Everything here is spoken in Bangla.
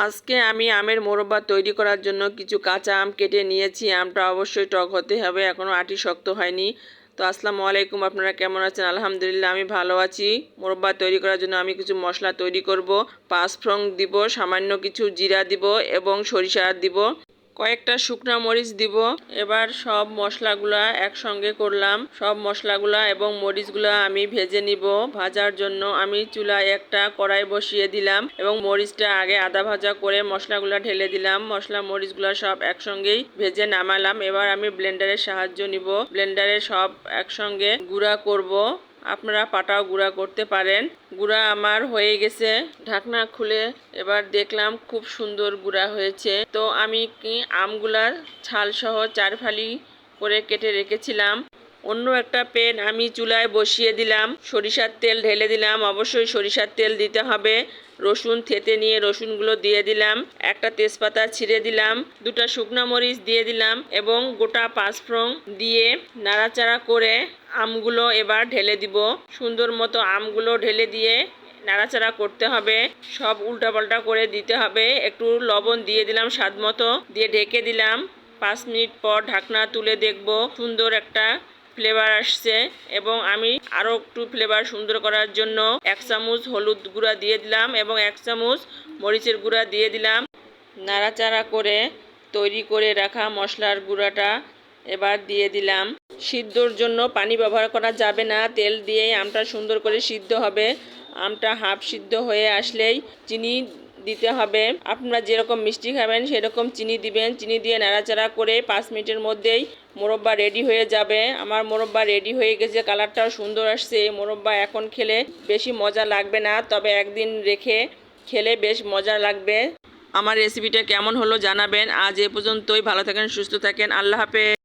আজকে আমি আমের মোরব্বা তৈরি করার জন্য কিছু কাঁচা আম কেটে নিয়েছি। আমটা অবশ্যই টক হতে হবে, এখনও আটি শক্ত হয়নি। তো আসসালামু আলাইকুম, আপনারা কেমন আছেন? আলহামদুলিল্লাহ আমি ভালো আছি। মোরব্বা তৈরি করার জন্য আমি কিছু মশলা তৈরি করব। পাঁচফোড়ন দিব, সামান্য কিছু জিরা দিব এবং সরিষা দিব, কয়েকটা শুকনা মরিচ দিব। এবার সব মশলাগুলা একসঙ্গে করলাম। সব মশলাগুলা এবং মরিচগুলা আমি ভেজে নিব। ভাজার জন্য আমি চুলায় একটা কড়াই বসিয়ে দিলাম এবং মরিচটা আগে আদা ভাজা করে মশলাগুলা ঢেলে দিলাম। মশলা মরিচগুলা সব একসঙ্গেই ভেজে নামালাম। এবার আমি ব্লেন্ডারের সাহায্য নিব। ব্লেন্ডারে সব একসঙ্গে গুঁড়া করব। আপনারা পাটাও গুঁড়া করতে পারেন। গুঁড়া আমার হয়ে গেছে। ঢাকনা খুলে এবার দেখলাম খুব সুন্দর গুঁড়া হয়েছে। তো আমি আমগুলার ছাল সহ 4 ফালি করে কেটে রেখেছিলাম। অন্য একটা প্যান আমি চুলায় বসিয়ে দিলাম। সরিষার তেল ঢেলে দিলাম। অবশ্যই সরিষার তেল দিতে হবে। রসুন থেতে নিয়ে রসুনগুলো দিয়ে দিলাম। একটা তেজপাতা ছিঁড়ে দিলাম। 2টা শুকনা মরিচ দিয়ে দিলাম এবং গোটা পাঁচফোড়ন দিয়ে নাড়াচাড়া করে আমগুলো এবার ঢেলে দিব। সুন্দর মতো আমগুলো ঢেলে দিয়ে নাড়াচাড়া করতে হবে। সব উল্টাপাল্টা করে দিতে হবে। একটু লবণ দিয়ে দিলাম স্বাদ মতো, দিয়ে ঢেকে দিলাম। 5 মিনিট পর ঢাকনা তুলে দেখব সুন্দর একটা ফ্লেভার আসছে। এবং আমি আরও একটু ফ্লেভার সুন্দর করার জন্য 1 চামচ হলুদ গুঁড়া দিয়ে দিলাম এবং 1 চামচ মরিচের গুঁড়া দিয়ে দিলাম। নাড়াচাড়া করে তৈরি করে রাখা মশলার গুঁড়াটা এবার দিয়ে দিলাম। সিদ্ধর জন্য পানি ব্যবহার করা যাবে না, তেল দিয়েই আমটা সুন্দর করে সিদ্ধ হবে। আমটা হাফ সিদ্ধ হয়ে আসলেই চিনি দিতে হবে। আপনারা যেরকম মিষ্টি খাবেন সেরকম চিনি দিবেন। চিনি দিয়ে নাড়াচাড়া করে 5 মিনিটের মধ্যেই মোরব্বা রেডি হয়ে যাবে। আমার মোরব্বা রেডি হয়ে গেছে, কালারটাও সুন্দর আসছে। এই মোরব্বা এখন খেলে বেশি মজা লাগবে না, তবে একদিন রেখে খেলে বেশ মজা লাগবে। আমার রেসিপিটা কেমন হলো জানাবেন। আজ এ পর্যন্তই। ভালো থাকেন, সুস্থ থাকেন। আল্লাহ হাফেজ।